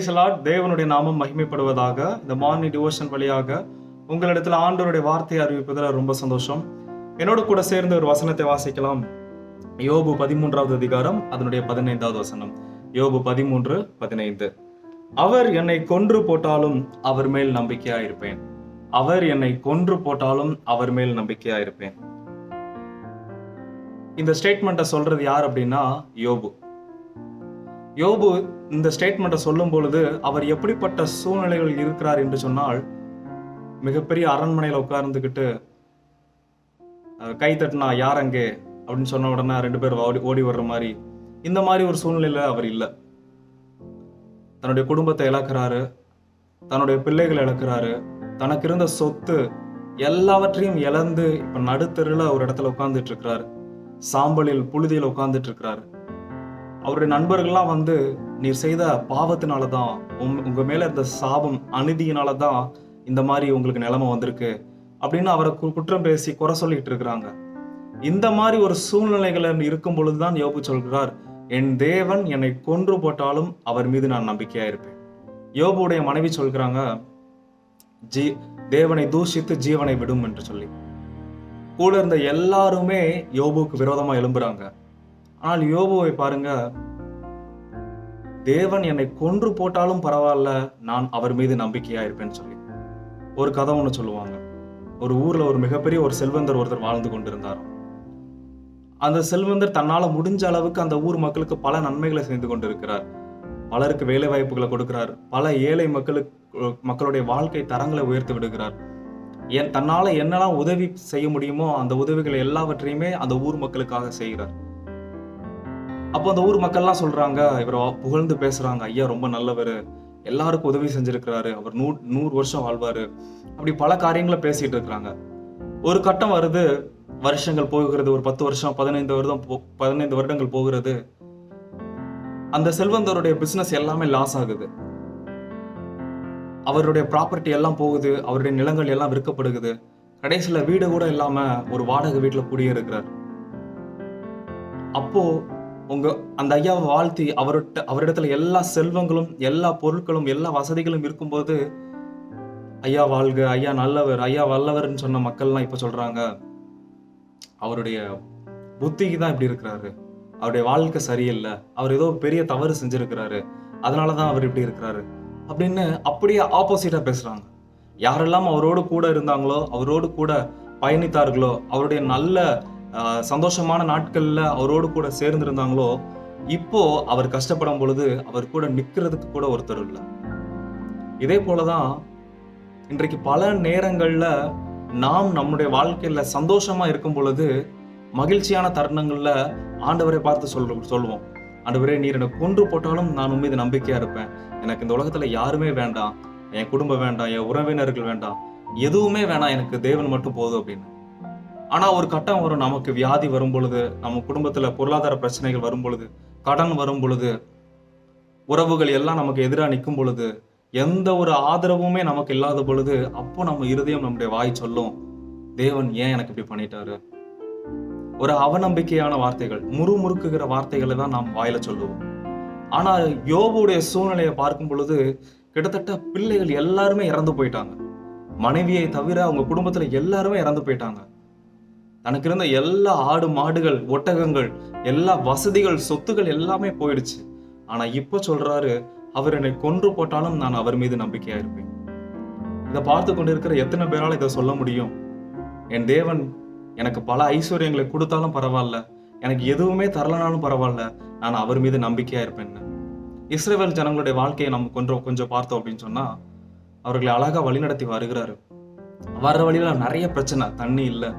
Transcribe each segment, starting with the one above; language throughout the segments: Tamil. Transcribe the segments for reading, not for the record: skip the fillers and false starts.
Price Lord. தேவனுடைய நாமம் மகிமைப்படுவதாக. இந்த மார்னிங் டிவோஷன் வழியாக உங்களிடத்தில் ஆண்டவருடைய வார்த்தையை அறிவிப்பதில் ரொம்ப சந்தோஷம். என்னோடு கூட சேர்ந்து ஒரு வசனத்தை வாசிக்கலாம். யோபு 13வது அதிகாரம் அதனுடைய 15வது வசனம். யோபு 13:15. அவர் என்னை கொன்று போட்டாலும் அவர் மேல் நம்பிக்கையாயிருப்பேன். அவர் என்னை கொன்று போட்டாலும் அவர் மேல் நம்பிக்கையாயிருப்பேன். இந்த ஸ்டேட்மெண்ட்டை சொல்றது யார் அப்படின்னா யோபு. யோபு இந்த ஸ்டேட்மெண்ட்டை சொல்லும் பொழுது அவர் எப்படிப்பட்ட சூழ்நிலைகள் இருக்கிறார் என்று சொன்னால், மிகப்பெரிய அரண்மனையில் உட்கார்ந்துக்கிட்டு கை தட்டினா யார் அங்கே அப்படின்னு சொன்ன உடனே 2 பேர் ஓடி வர்ற மாதிரி, இந்த மாதிரி ஒரு சூழ்நிலையில அவர் இல்லை. தன்னுடைய குடும்பத்தை இழக்கிறாரு, தன்னுடைய பிள்ளைகளை இழக்கிறாரு, தனக்கு இருந்த சொத்து எல்லாவற்றையும் இழந்து இப்ப நடுத்தருல ஒரு இடத்துல உட்கார்ந்துட்டு இருக்கிறாரு. சாம்பலில் புழுதியில் உட்கார்ந்துட்டு இருக்கிறாரு. அவருடைய நண்பர்கள்லாம் வந்து, நீர் செய்த பாவத்தினாலதான், உங்க மேல இருந்த சாபம் அநீதியினாலதான் இந்த மாதிரி உங்களுக்கு நிலைமை வந்திருக்கு அப்படின்னு அவரை குற்றம் பேசி குறை சொல்லிட்டு இருக்கிறாங்க. இந்த மாதிரி ஒரு சூழ்நிலைகள் இருக்கும் பொழுதுதான் யோபு சொல்கிறார், என் தேவன் என்னை கொன்று போட்டாலும் அவர் மீது நான் நம்பிக்கையா இருப்பேன். யோபுடைய மனைவி சொல்கிறாங்க, தேவனை தூஷித்து ஜீவனை விடும் என்று சொல்லி. கூட இருந்த எல்லாருமே யோபுக்கு விரோதமா எழும்புறாங்க. ஆனால் யோபுவை பாருங்க, தேவன் என்னை கொன்று போட்டாலும் பரவாயில்ல, நான் அவர் மீது நம்பிக்கையா இருப்பேன்னு சொல்லி. ஒரு கதை ஒண்ணு சொல்லுவாங்க. ஒரு ஊர்ல ஒரு மிகப்பெரிய ஒரு செல்வந்தர் ஒருத்தர் வாழ்ந்து கொண்டிருந்தார். அந்த செல்வந்தர் தன்னால முடிஞ்ச அளவுக்கு அந்த ஊர் மக்களுக்கு பல நன்மைகளை செய்து கொண்டிருக்கிறார். பலருக்கு வேலை வாய்ப்புகளை கொடுக்கிறார். பல ஏழை மக்களுடைய வாழ்க்கை தரங்களை உயர்த்தி விடுகிறார். தன்னால என்னெல்லாம் உதவி செய்ய முடியுமோ அந்த உதவிகளை எல்லாவற்றையுமே அந்த ஊர் மக்களுக்காக செய்கிறார். அப்போ அந்த ஊர் மக்கள்லாம் சொல்றாங்க, இவரை புகழ்ந்து பேசுறாங்க, ஐயா ரொம்ப நல்லவர், எல்லாருக்கும் உதவி செஞ்சிருக்கிறாரு, அவர் 100 வருஷம் வாழ்வாரு, அப்படி பல காரியங்களை பேசிட்டு இருக்கிறாங்க. ஒரு கட்டம் வருது, வருஷங்கள் போகிறது, ஒரு 10 வருஷம் 15 வருடங்கள் போகிறது. அந்த செல்வந்தருடைய பிசினஸ் எல்லாமே லாஸ் ஆகுது. அவருடைய ப்ராப்பர்ட்டி எல்லாம் போகுது, அவருடைய நிலங்கள் எல்லாம் விற்கப்படுகிறது. கடைசியில வீடு கூட இல்லாம ஒரு வாடகை வீட்டுல குடியிருக்கிறார். அப்போ அந்த ஐயாவை வாழ்த்தி அவரிடத்துல எல்லா செல்வங்களும் எல்லா பொருட்களும் எல்லா வசதிகளும் இருக்கும்போது, ஐயா வாழ்க, ஐயா நல்லவர், ஐயா வல்லவர்ன்னு சொன்ன மக்கள்லாம் இப்ப சொல்றாங்க, அவருடைய புத்திக்கு தான் இப்படி இருக்கிறாரு, அவருடைய வாழ்க்கை சரியில்லை, அவர் ஏதோ பெரிய தவறு செஞ்சிருக்கிறாரு, அதனாலதான் அவர் இப்படி இருக்கிறாரு அப்படின்னு அப்படியே ஆப்போசிட்டா பேசுறாங்க. யாரெல்லாம் அவரோடு கூட இருந்தாங்களோ, அவரோடு கூட பயணித்தார்களோ, அவருடைய நல்ல சந்தோஷமான நாட்கள்ல அவரோடு கூட சேர்ந்திருந்தாங்களோ, இப்போ அவர் கஷ்டப்படும் பொழுது அவர் கூட நிக்கிறதுக்கு கூட ஒருத்தர் இல்லை. இதே போலதான் இன்றைக்கு பல நேரங்கள்ல நாம் நம்முடைய வாழ்க்கையில சந்தோஷமா இருக்கும் பொழுது, மகிழ்ச்சியான தருணங்கள்ல ஆண்டவரை பார்த்து சொல்லுவோம், ஆண்டவரே நீர் எனக்கு கொன்று போட்டாலும் நான் உன் மீது நம்பிக்கையா இருப்பேன், எனக்கு இந்த உலகத்துல யாருமே வேண்டாம், என் குடும்பம் வேண்டாம், என் உறவினர்கள் வேண்டாம், எதுவுமே வேணாம், எனக்கு தேவன் மட்டும் போதும் அப்படின்னு. ஆனா ஒரு கட்டம் வரும், நமக்கு வியாதி வரும் பொழுது, நம்ம குடும்பத்துல பொருளாதார பிரச்சனைகள் வரும் பொழுது, கடன் வரும் பொழுது, உறவுகள் எல்லாம் நமக்கு எதிராக நிற்கும் பொழுது, எந்த ஒரு ஆதரவுமே நமக்கு இல்லாத பொழுது, அப்போ நம்ம இருதயம் நம்முடைய வாய் சொல்லும், தேவன் ஏன் எனக்கு இப்படி பண்ணிட்டாரு. ஒரு அவநம்பிக்கையான வார்த்தைகள், முறுமுறுக்குகிற வார்த்தைகளை தான் நாம் வாயில சொல்லுவோம். ஆனா யோபுடைய சூழ்நிலையை பார்க்கும் பொழுது, கிட்டத்தட்ட பிள்ளைகள் எல்லாருமே இறந்து போயிட்டாங்க. மனைவியை தவிர அவங்க குடும்பத்துல எல்லாருமே இறந்து போயிட்டாங்க. தனக்கு இருந்த எல்லா ஆடு மாடுகள் ஒட்டகங்கள் எல்லா வசதிகள் சொத்துகள் எல்லாமே போயிடுச்சு. ஆனா இப்ப சொல்றாரு, அவர் என்னை கொன்று போட்டாலும் நான் அவர் மீது நம்பிக்கையா இருப்பேன். இதை பார்த்து கொண்டிருக்கிற எத்தனை பேரால இதை சொல்ல முடியும்? என் தேவன் எனக்கு பல ஐஸ்வர்யங்களை கொடுத்தாலும் பரவாயில்ல, எனக்கு எதுவுமே தரலனாலும் பரவாயில்ல, நான் அவர் மீது நம்பிக்கையா இருப்பேன்னு. இஸ்ரவேல் ஜனங்களுடைய வாழ்க்கையை நம்ம கொஞ்சம் பார்த்தோம் அப்படின்னு சொன்னா, அவர்களை அழகா வழிநடத்தி வருகிறாரு. வர்ற வழியில நிறைய பிரச்சனை, தண்ணி இல்லை,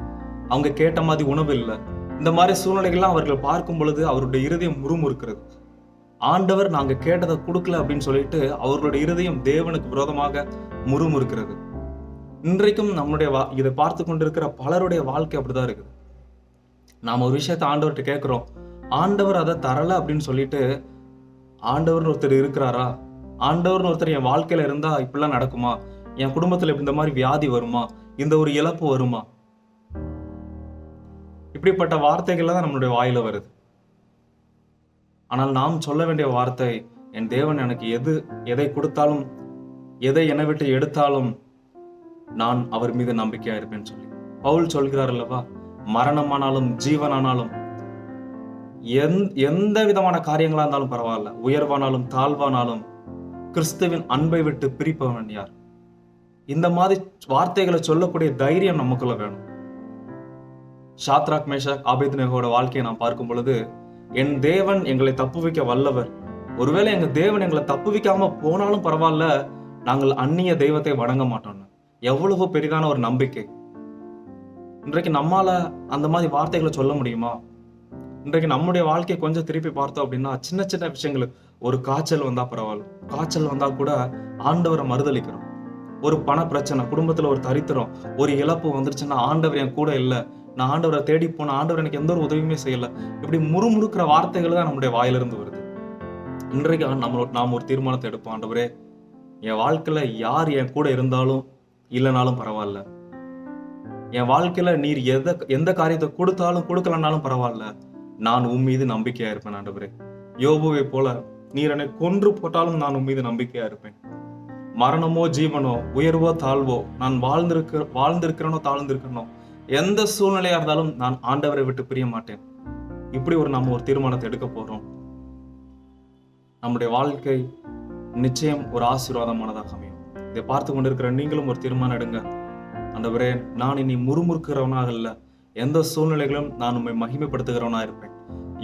அவங்க கேட்ட மாதிரி உணவு இல்லை. இந்த மாதிரி சூழ்நிலைகள்லாம் அவர்கள் பார்க்கும் பொழுது அவருடைய இருதயம் முறுமுறுக்கிறது. ஆண்டவர் நாங்க கேட்டதை கொடுக்கல அப்படின்னு சொல்லிட்டு அவர்களுடைய இருதயம் தேவனுக்கு விரோதமாக முறுமுறுக்கிறது. இன்றைக்கும் நம்முடைய இதை பார்த்து கொண்டிருக்கிற பலருடைய வாழ்க்கை அப்படிதான் இருக்குது. நாம ஒரு விஷயத்த ஆண்டவர்கிட்ட கேட்கிறோம், ஆண்டவர் அதை தரல அப்படின்னு சொல்லிட்டு, ஆண்டவர்னு ஒருத்தர் இருக்கிறாரா, ஆண்டவர்னு ஒருத்தர் என் வாழ்க்கையில இருந்தா இப்படிலாம் நடக்குமா, என் குடும்பத்துல இந்த மாதிரி வியாதி வருமா, இந்த ஒரு இழப்பு வருமா, இப்படிப்பட்ட வார்த்தைகள் தான் நம்மளுடைய வாயில வருது. ஆனால் நாம் சொல்ல வேண்டிய வார்த்தை, என் தேவன் எனக்கு எதை கொடுத்தாலும், எதை என்னை விட்டு எடுத்தாலும் நான் அவர் மீது நம்பிக்கையா இருப்பேன்னு சொல்லி பவுல் சொல்கிறார் அல்லவா, மரணமானாலும் ஜீவனானாலும் எந்த விதமான காரியங்களா இருந்தாலும் பரவாயில்ல, உயர்வானாலும் தாழ்வானாலும் கிறிஸ்துவின் அன்பை விட்டு பிரிப்பவன் யார்? இந்த மாதிரி வார்த்தைகளை சொல்லக்கூடிய தைரியம் நமக்குள்ள வேணும். ஷாத்ராக், மேஷாக், ஆபேத்நேகோட வாழ்க்கையை நான் பார்க்கும் பொழுது, என் தேவன் எங்களை தப்புவிக்க வல்லவர். ஒருவேளை எங்க தேவன் எங்களை தப்புவிக்காம போனாலும் பரவாயில்ல, நாங்கள் அந்நிய தெய்வத்தை வணங்க மாட்டோம். எவ்வளவு பெரிதான ஒரு நம்பிக்கை! இன்றைக்கு நம்மால அந்த மாதிரி வார்த்தைகளை சொல்ல முடியுமா? இன்றைக்கு நம்முடைய வாழ்க்கையை கொஞ்சம் திருப்பி பார்த்தோம் அப்படின்னா, சின்ன சின்ன விஷயங்களுக்கு, ஒரு காய்ச்சல் வந்தா பரவாயில்ல, காய்ச்சல் வந்தா கூட ஆண்டவரை மறுதலிக்கிறோம். ஒரு பண பிரச்சனை, குடும்பத்துல ஒரு தரித்திரம், ஒரு இழப்பு வந்துருச்சுன்னா, ஆண்டவர் என் கூட இல்ல, நான் ஆண்டவரை தேடி போன, ஆண்டவர் எனக்கு எந்த ஒரு உதவியுமே செய்யல, இப்படி முறுமுறுக்கிற வார்த்தைகள் தான் நம்முடைய வாயிலிருந்து வருது. இன்றைக்கு நாம் ஒரு தீர்மானத்தை எடுப்போம். ஆண்டவரே, என் வாழ்க்கையில யார் என் கூட இருந்தாலும் இல்லைனாலும் பரவாயில்ல, என் வாழ்க்கையில நீர் எந்த காரியத்தை கொடுத்தாலும் கொடுக்கலனாலும் பரவாயில்ல, நான் உன் மீது நம்பிக்கையா இருப்பேன். ஆண்டவரே, யோபுவை போல நீர் என்னை கொன்று போட்டாலும் நான் உன் மீது நம்பிக்கையா இருப்பேன். மரணமோ ஜீவனோ, உயர்வோ தாழ்வோ, நான் வாழ்ந்திருக்கிறனோ தாழ்ந்திருக்கிறனோ, எந்த சூழ்நிலையா இருந்தாலும் நான் ஆண்டவரை விட்டு பிரிய மாட்டேன். இப்படி நம்ம ஒரு தீர்மானத்தை எடுக்க போறோம். நம்முடைய வாழ்க்கை நிச்சயம் ஒரு ஆசீர்வாதமானதாக அமையும். இதை பார்த்து கொண்டிருக்கிற நீங்களும் ஒரு தீர்மானம் எடுங்க. ஆண்டவரே, நான் இனி முறுமுறுக்கிறவனாக இல்ல, எந்த சூழ்நிலைகளும் நான் உம்மை மகிமைப்படுத்துகிறவனா இருப்பேன்.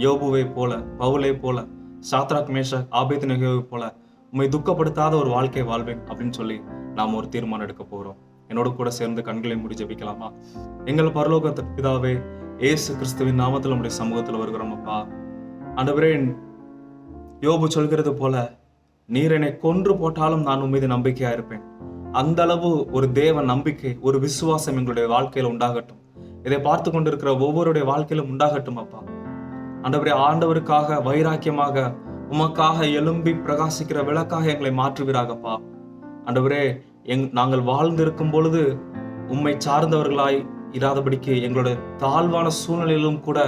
யோபுவை போல, பவுலை போல, சாத்ராக், மேஷாக், ஆபேத்நேகோவை போல உம்மை துக்கப்படுத்தாத ஒரு வாழ்க்கை வாழ்வேன் அப்படின்னு சொல்லி நாம் ஒரு தீர்மானம் எடுக்க போறோம். என்னோட கூட சேர்ந்து கண்களை மூடி ஜெபிக்கலாமா? எங்கள் பரலோக பிதாவே, இயேசு கிறிஸ்துவின் நாமத்தில் நம்முடைய சமூகத்தில் வருகிறோம் அப்பா. ஆண்டவரே, யோபு சொல்கிறது போல, நீர் என்னை கொன்று போட்டாலும் நான் உன் மீது நம்பிக்கையா இருப்பேன். அந்த அளவு ஒரு தேவ நம்பிக்கை, ஒரு விசுவாசம் எங்களுடைய வாழ்க்கையில உண்டாகட்டும். இதை பார்த்து கொண்டிருக்கிற ஒவ்வொருடைய வாழ்க்கையிலும் உண்டாகட்டும் அப்பா. ஆண்டவரே, ஆண்டவருக்காக வைராக்கியமாக உமக்காக எழும்பி பிரகாசிக்கிற விளக்காக எங்களை மாற்றுவீராகப்பா. ஆண்டவரே, நாங்கள் வாழ்ந்திருக்கும் பொழுது உம்மை சார்ந்தவர்களாய் இராதபடிக்கு எங்களுடைய தாழ்வான சூழ்நிலையிலும் கூட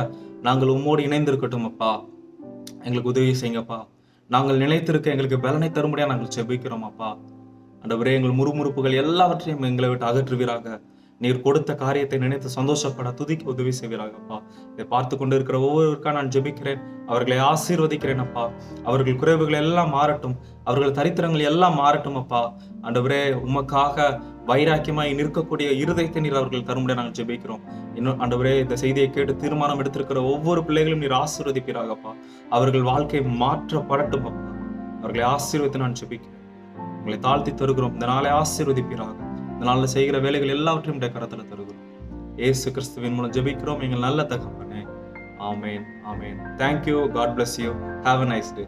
நாங்கள் உம்மோடு இணைந்திருக்கட்டும் அப்பா. எங்களுக்கு உதவி செய்யுங்கப்பா. நாங்கள் நிலைத்திருக்க எங்களுக்கு பலனை தரும்படியா நாங்கள் செபிக்கிறோம் அப்பா. ஆண்டவரே, எங்கள் முறுமுறுப்புகள் எல்லாவற்றையும் எங்களை விட்டு அகற்றுவீராக. நீர் கொடுத்த காரியத்தை நினைத்து சந்தோஷப்பட துதிக்க உதவி செய்வீராகப்பா. இதை பார்த்து கொண்டு இருக்கிற ஒவ்வொருவருக்கா நான் ஜெபிக்கிறேன். அவர்களை ஆசீர்வதிக்கிறேன் அப்பா. அவர்கள் குறைவுகள் எல்லாம் மாறட்டும், அவர்கள் தரித்திரங்கள் எல்லாம் மாறட்டும் அப்பா. ஆண்டவரே, உமக்காக வைராக்கியமாய் நிற்கக்கூடிய இருதயத்தை நீர் அவர்கள் தரும்படியா நாங்கள் ஜெபிக்கிறோம். இன்னும் ஆண்டவரே, இந்த செய்தியை கேட்டு தீர்மானம் எடுத்திருக்கிற ஒவ்வொரு பிள்ளைகளும் நீர் ஆசீர்வதிப்பீராகப்பா. அவர்கள் வாழ்க்கை மாற்றப்படட்டும் அப்பா. அவர்களை ஆசீர்வதித்து நான் ஜெபிக்கிறேன். உங்களை தாழ்த்தி தருகிறோம். இந்த நாளை ஆசீர்வதிப்பீராக. இந்த நாளில் செய்கிற வேலைகள் எல்லாவற்றையும் கரத்துல தருகிறோம். இயேசு கிறிஸ்துவின் மூலம் ஜெபிக்கிறோம் எங்கள் நல்ல தகப்பனே. ஆமேன், ஆமேன். Thank you. God bless you. Have a nice day.